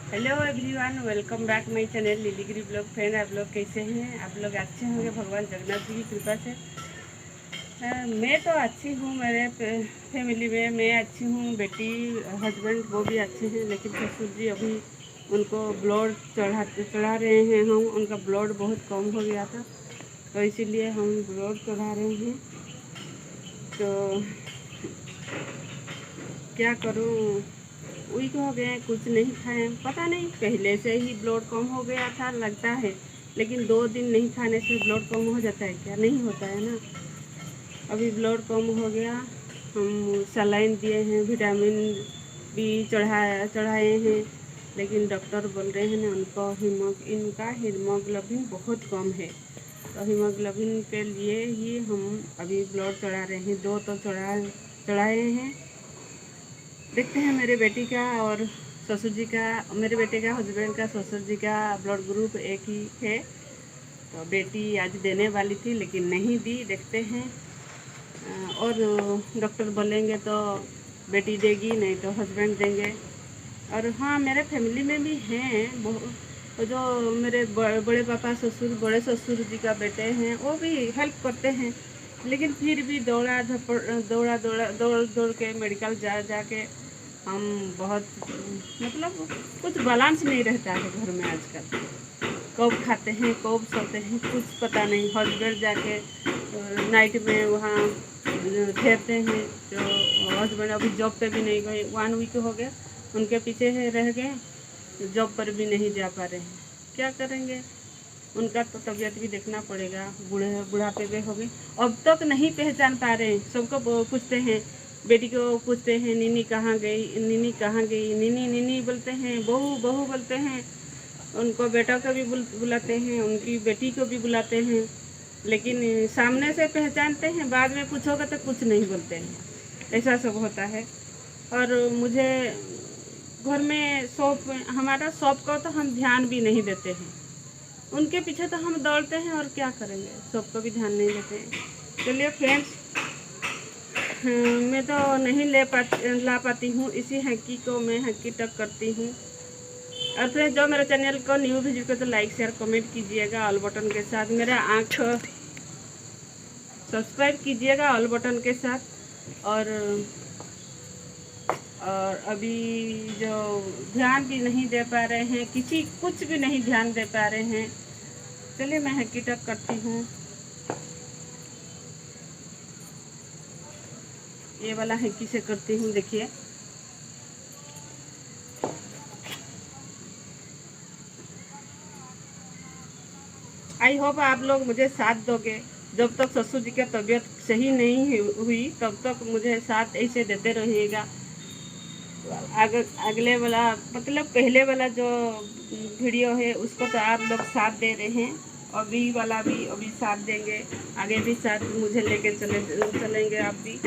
Hello everyone, welcome back my channel Liligiri blog. Friend, आप लोग कैसे हैं? आप लोग अच्छे होंगे भगवान जगन्नाथ जी की कृपा से। मैं तो अच्छी हूँ, मेरे फैमिली में मैं अच्छी हूँ। बेटी हस्बैंड वो भी अच्छे हैं, लेकिन ससुर जी अभी उनको ब्लड चढ़ा रहे हैं। हम उनका ब्लड बहुत कम हो गया था, तो इसीलिए हम ब्लड चढ़ा रहे हैं। तो क्या करूँ, वीक हो गए, कुछ नहीं खाए। पता नहीं, पहले से ही ब्लड कम हो गया था लगता है, लेकिन 2 दिन नहीं खाने से ब्लड कम हो जाता है क्या? नहीं होता है ना। अभी ब्लड कम हो गया, हम सलाइन दिए हैं, विटामिन बी चढ़ाए हैं, लेकिन डॉक्टर बोल रहे हैं ना इनका हीमोग्लोबिन बहुत कम है। तो हीमोग्लोबिन के लिए ही हम अभी ब्लड चढ़ा रहे हैं। 2 तो चढ़ाए हैं। देखते हैं मेरे बेटी का और ससुर जी का, मेरे बेटे का हस्बैंड का ससुर जी का ब्लड ग्रुप एक ही है। तो बेटी आज देने वाली थी लेकिन नहीं दी। देखते हैं, और डॉक्टर बोलेंगे तो बेटी देगी, नहीं तो हस्बैंड देंगे। और हाँ, मेरे फैमिली में भी हैं वो जो मेरे बड़े पापा ससुर, बड़े ससुर जी का बेटे हैं, वो भी हेल्प करते हैं। लेकिन फिर भी दौड़ के मेडिकल जा के हम बहुत, मतलब कुछ बैलेंस नहीं रहता है घर में आजकल। कब खाते हैं कब सोते हैं कुछ पता नहीं। हस्बैंड जाके नाइट में वहाँ ठहरते हैं। जो हस्बैंड अभी जॉब पे भी नहीं गए, 1 वीक हो गया उनके पीछे है रह गए, जॉब पर भी नहीं जा पा रहे हैं। क्या करेंगे? उनका तो तबीयत भी देखना पड़ेगा, बुढ़ापे में हो गए। अब तक नहीं पहचान पा रहे हैं। सबको पूछते हैं, बेटी को पूछते हैं नीनी कहाँ गई, नीनी कहाँ गई, नीनी नीनी बोलते हैं, बहू बहू बोलते हैं। उनको बेटा को भी बुलाते हैं, उनकी बेटी को भी बुलाते हैं, लेकिन सामने से पहचानते हैं, बाद में पूछोगे तो कुछ नहीं बोलते हैं। ऐसा सब होता है। और मुझे घर में शॉप, हमारा शॉप को तो हम ध्यान भी नहीं देते हैं। उनके पीछे तो हम दौड़ते हैं, और क्या करेंगे, शॉप को भी ध्यान नहीं देते हैं। चलिए फ्रेंड्स, मैं तो नहीं ला पाती हूँ। इसी हैकी को मैं हैकी टक करती हूँ। और फिर जो मेरे चैनल को न्यू विजिट को तो लाइक शेयर कमेंट कीजिएगा ऑल बटन के साथ। मेरा आँख सब्सक्राइब कीजिएगा ऑल बटन के साथ। और अभी जो ध्यान भी नहीं दे पा रहे हैं, किसी कुछ भी नहीं ध्यान दे पा रहे हैं। चलिए मैं हैकी टक करती हूँ। ये वाला हैकी से करती हूँ, देखिए। आई होप आप लोग मुझे साथ दोगे। जब तक ससुर जी की तबीयत सही नहीं हुई तब तक मुझे साथ ऐसे देते रहिएगा। अगले वाला, मतलब पहले वाला जो वीडियो है उसको तो आप लोग साथ दे रहे हैं, अभी वाला भी अभी साथ देंगे, आगे भी साथ मुझे लेके चलेंगे आप भी।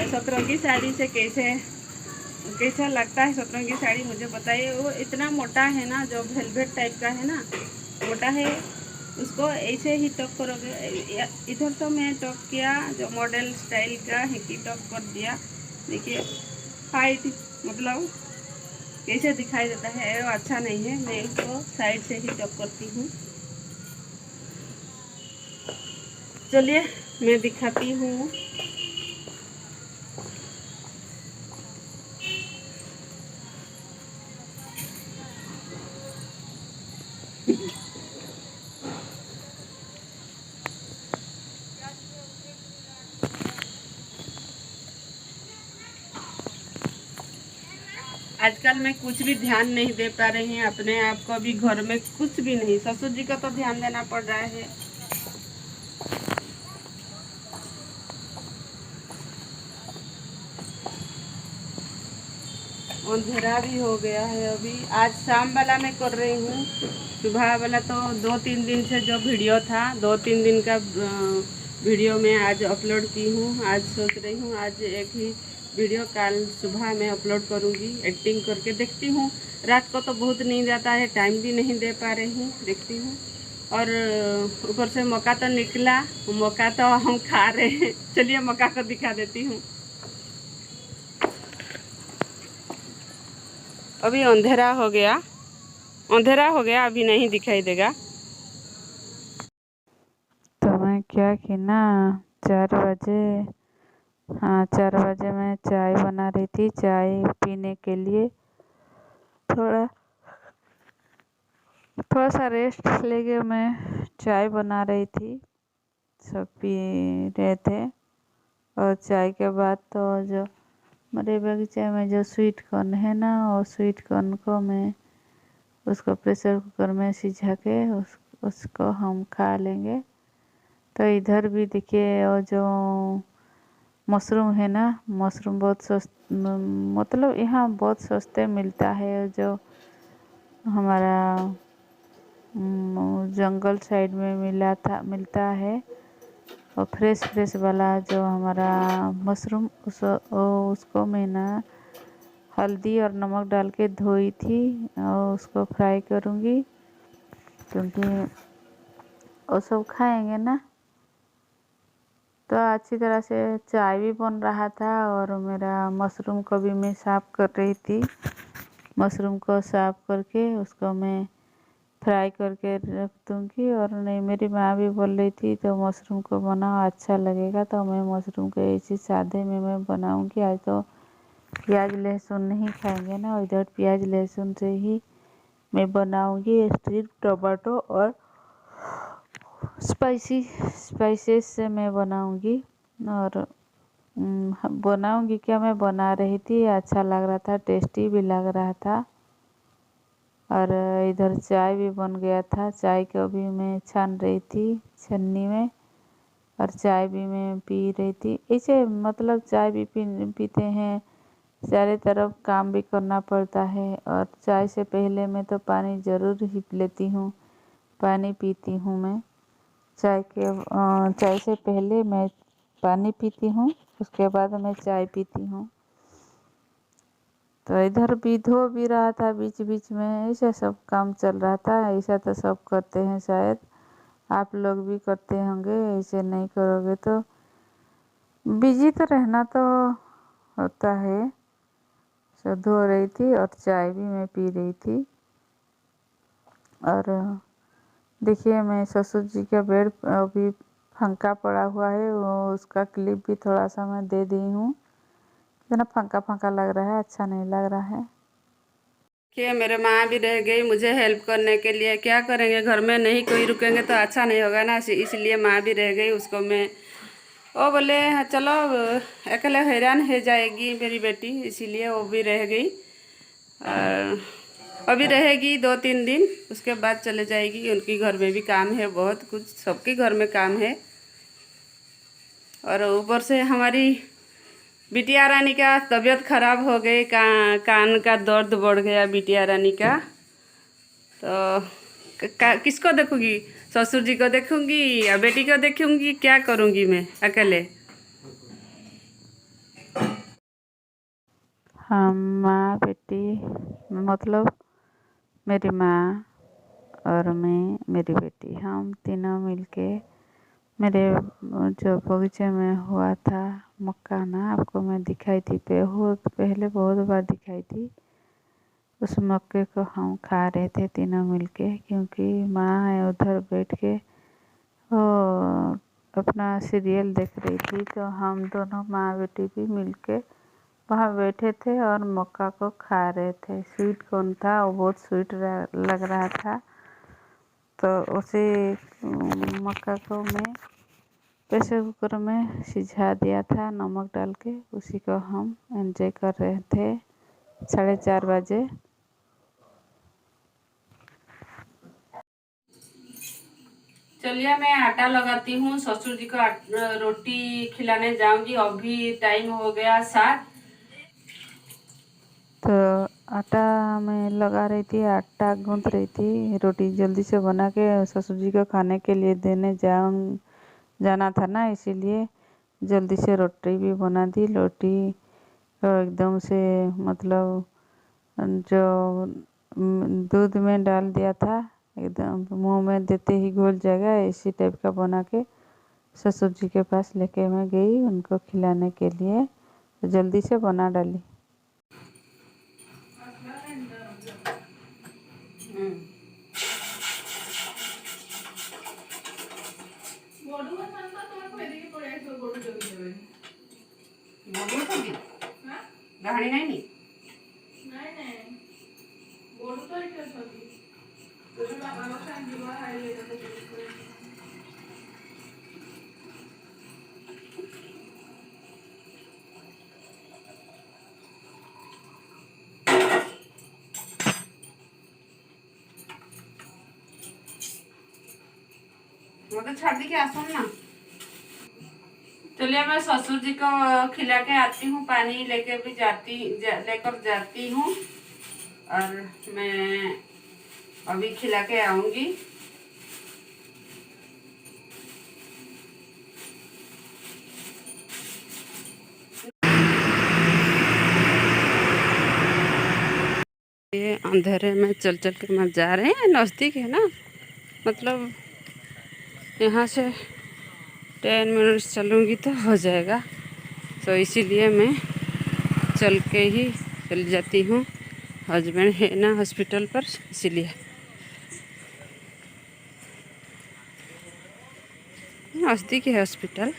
सतरंगी साड़ी से कैसा लगता है सतरंगी साड़ी, मुझे बताइए। वो इतना मोटा है ना, जो वेलवेट टाइप का है ना, मोटा है। उसको ऐसे ही टॉप करोगे। इधर तो मैं टॉप किया, जो मॉडल स्टाइल का हिकी टॉप कर दिया। देखिए हाइट, मतलब कैसे दिखाई देता है, वो अच्छा नहीं है। मैं इसको साइड से ही टॉप करती हूँ। चलिए मैं दिखाती हूँ। आजकल मैं कुछ भी ध्यान नहीं दे पा रही हैं अपने आप को, अभी घर में कुछ भी नहीं। ससुर जी का तो ध्यान देना पड़ रहा है। अंधेरा भी हो गया है। अभी आज शाम वाला मैं कर रही हूँ। सुबह वाला तो 2-3 दिन से जो वीडियो था, 2-3 दिन का वीडियो मैं आज अपलोड की हूँ। आज सोच रही हूँ आज एक ही वीडियो कल सुबह मैं अपलोड करूँगी, एडिटिंग करके। देखती हूँ, रात को तो बहुत नींद आता है, टाइम भी नहीं दे पा रही हूँ। देखती हूँ और ऊपर से मक्का तो निकला, मक्का तो हम खा रहे हैं। चलिए मक्का को दिखा देती हूँ। अभी अंधेरा हो गया, अंधेरा हो गया, अभी नहीं दिखाई देगा। तो मैं क्या कि ना 4 बजे, हाँ 4 बजे मैं चाय बना रही थी। चाय पीने के लिए थोड़ा थोड़ा सा रेस्ट लेके मैं चाय बना रही थी। सब पी रहे थे। और चाय के बाद तो जो मेरे बगीचे में जो स्वीट कॉर्न है ना, वो स्वीट कॉर्न को मैं उसको प्रेशर कुकर में सिझा के उसको हम खा लेंगे। तो इधर भी देखिए, वो जो मशरूम है ना, मशरूम बहुत मतलब यहाँ बहुत सस्ते मिलता है। जो हमारा जंगल साइड में मिलता है, और फ्रेश फ्रेश वाला जो हमारा मशरूम, उसको मैं ना हल्दी और नमक डाल के धोई थी और उसको फ्राई करूँगी, क्योंकि वो सब खाएंगे ना। तो अच्छी तरह से चाय भी बन रहा था और मेरा मशरूम को भी मैं साफ़ कर रही थी। मशरूम को साफ़ करके उसको मैं फ्राई करके रख दूँगी। और नहीं, मेरी माँ भी बोल रही थी तो मशरूम को बनाओ, अच्छा लगेगा। तो मैं मशरूम को ऐसे सादे में मैं बनाऊँगी। आज तो प्याज लहसुन नहीं खाएंगे ना, इधर प्याज लहसुन से ही मैं बनाऊँगी। सिर्फ टमाटो और स्पाइसेस से मैं बनाऊँगी। और बनाऊँगी क्या, मैं बना रही थी, अच्छा लग रहा था, टेस्टी भी लग रहा था। और इधर चाय भी बन गया था। चाय को भी मैं छान रही थी छन्नी में, और चाय भी मैं पी रही थी। ऐसे मतलब चाय भी पीते हैं, चारों तरफ काम भी करना पड़ता है। और चाय से पहले मैं तो पानी ज़रूर ही लेती हूँ, पानी पीती हूँ मैं। चाय से पहले मैं पानी पीती हूँ, उसके बाद मैं चाय पीती हूँ। तो इधर भी धो भी रहा था बीच बीच में, ऐसा सब काम चल रहा था। ऐसा तो सब करते हैं, शायद आप लोग भी करते होंगे। ऐसे नहीं करोगे तो बिजी तो रहना तो होता है। सब धो रही थी और चाय भी मैं पी रही थी। और देखिए, मैं ससुर जी का बेड अभी फंका पड़ा हुआ है, वो उसका क्लिप भी थोड़ा सा मैं दे दी हूँ। इतना फंका फंका लग रहा है, अच्छा नहीं लग रहा है। कि मेरे माँ भी रह गई मुझे हेल्प करने के लिए। क्या करेंगे, घर में नहीं कोई रुकेंगे तो अच्छा नहीं होगा ना, इसलिए माँ भी रह गई। उसको मैं वो बोले हाँ चलो, अकेले हैरान हो जाएगी मेरी बेटी, इसीलिए वो भी रह गई। और अभी रहेगी 2-3 दिन, उसके बाद चले जाएगी। उनकी घर में भी काम है, बहुत कुछ, सबके घर में काम है। और ऊपर से हमारी बिटिया रानी का तबीयत खराब हो गई, कान का दर्द बढ़ गया बिटिया रानी का। तो किसको देखूंगी, ससुर जी को देखूंगी या बेटी को देखूंगी, क्या करूंगी मैं अकेले। हम माँ बेटी, मतलब मेरी माँ और मैं, मेरी बेटी, हम तीनों मिलके मेरे जो बगीचे में हुआ था मक्का ना, आपको मैं दिखाई थी पहले बहुत बार दिखाई थी। उस मक्के को हम खा रहे थे तीनों मिलके, क्योंकि माँ है उधर बैठ के वो अपना सीरियल देख रही थी। तो हम दोनों माँ बेटी भी मिलके वहाँ बैठे थे और मक्का को खा रहे थे। स्वीट कॉर्न था, वो बहुत स्वीट लग रहा था। तो उसी मक्का को मैं प्रेशर कुकर में सिझा दिया था नमक डाल के, उसी को हम एंजॉय कर रहे थे 4:30 बजे। चलिए मैं आटा लगाती हूँ, ससुर जी को रोटी खिलाने जाऊंगी। अभी टाइम हो गया 7। तो आटा मैं लगा रही थी, आटा गूंथ रही थी, रोटी जल्दी से बना के ससुर जी को खाने के लिए देने जाना था ना, इसीलिए जल्दी से रोटी भी बना दी। रोटी एकदम से मतलब जो दूध में डाल दिया था, एकदम मुंह में देते ही घुल जाएगा। इसी टाइप का बना के ससुर जी के पास लेके मैं गई उनको खिलाने के लिए, तो जल्दी से बना डाली। ଗାହାଣି ନାଇଁ ନି मुझे छाड़ दी के आसन ना। चलिए मैं ससुर जी को खिला के आती हूँ, पानी लेके भी लेकर जाती हूँ और मैं अभी खिला के आऊंगी। ये अंधेरे में चल चल के मैं जा रहे हैं, नज़दीक है ना, मतलब यहाँ से 10 मिनट चलूँगी तो हो जाएगा। तो इसीलिए मैं चल के ही चली जाती हूँ। हस्बैंड है ना हॉस्पिटल पर, इसीलिए नज़दीक है हॉस्पिटल।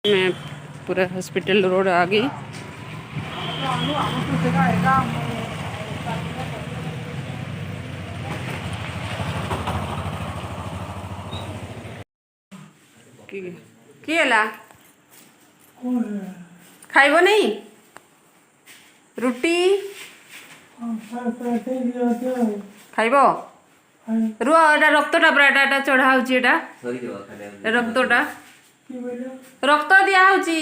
मैं पूरा हॉस्पिटल रोड आ गई। कि ହେଲା ଖାଇବ नहीं रुटी ଖାଇବ? रुह एटा रक्तटा पूरा एटा चढ़ा होची, एटा रक्तटा रक्त दिया होची,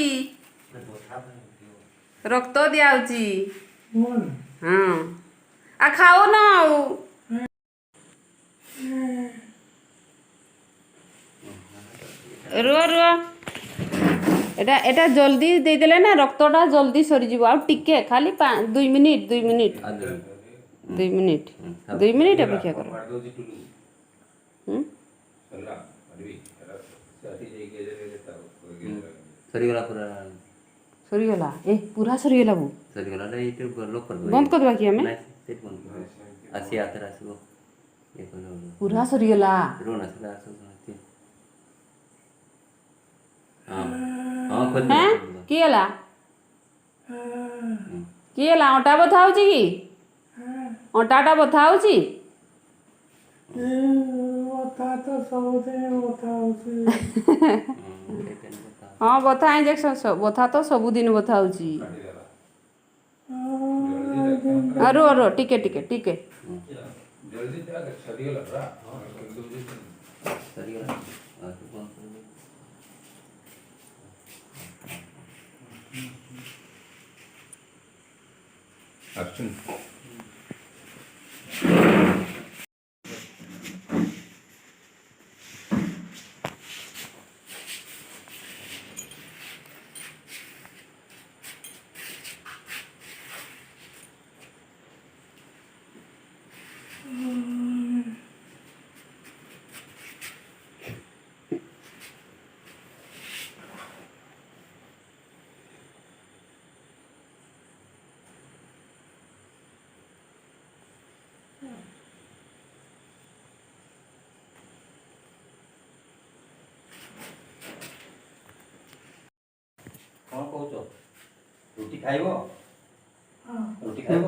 रक्त दिया होची। हाँ आ खाओ ना आओ। रुह रुह एटा एटा जल्दी दे देले ना रक्तटा जल्दी सरी जीव। आ टिके खाली 2 मिनिट 2 मिनिट 2 मिनिट 2 मिनिट अपेक्षा करो। सरीगला पूरा सरीगला ए पूरा सरीगला वो सरीगला ना ये लॉक कर दो। बंद कर दबा कि हमें नहीं सेट बंद कर आसी आते आसीबो ये कर लो पूरा सरीगला रोना से आसो सुनती। हां हां कर दो हैं कि होला कि होला ओटा बथा होची कि ओटाटा बथा होची हाँ बथा इंजेक्शन सब बथा तो सबुदिन बथा होची। अरो अरो टिके टिके टिके सरीगला हां तो बंद कर दो। एक्शन कौन कौच रुटी खाइब रुटी खाइब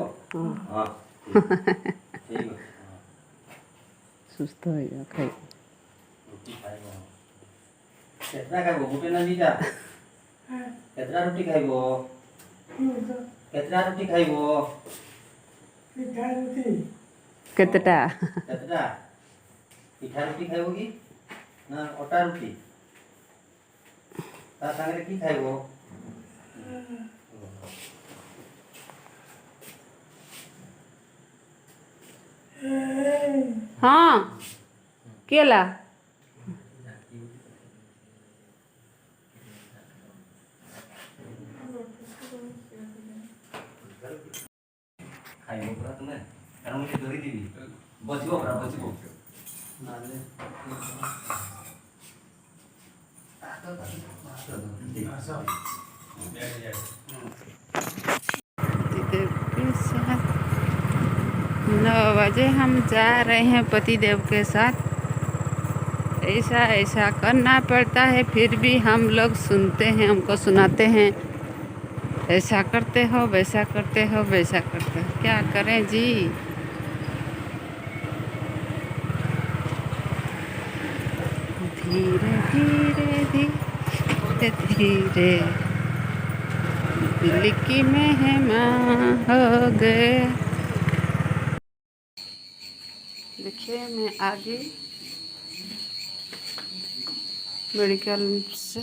हाँ ठीक है सुस्त हो गया खाई रुटी खाइब केतना खाइब गुटे ना दीटा केतना रुटी खाइब केतना रुटी खाइब केतटा केतना पिठा रुटी खाइब कि ना अटा रुटी ता संगे की खाइब हाँ केला ଖାଇବ ପୁରା ତୁମେ କାରଣ ମୁଁ ଟିକେ ଧରିଥିବି ବସିବ ପୁରା ବସିବ ନହେଲେ पतिदेव के साथ 9 बजे हम जा रहे हैं पतिदेव के साथ। ऐसा ऐसा करना पड़ता है, फिर भी हम लोग सुनते हैं, हमको सुनाते हैं ऐसा करते हो वैसा करते हो वैसा करते हो, क्या करें जी। धीरे धीरे धीरे धीरे दिल की मेहमान हो गए। देखिए मैं आगे मेडिकल से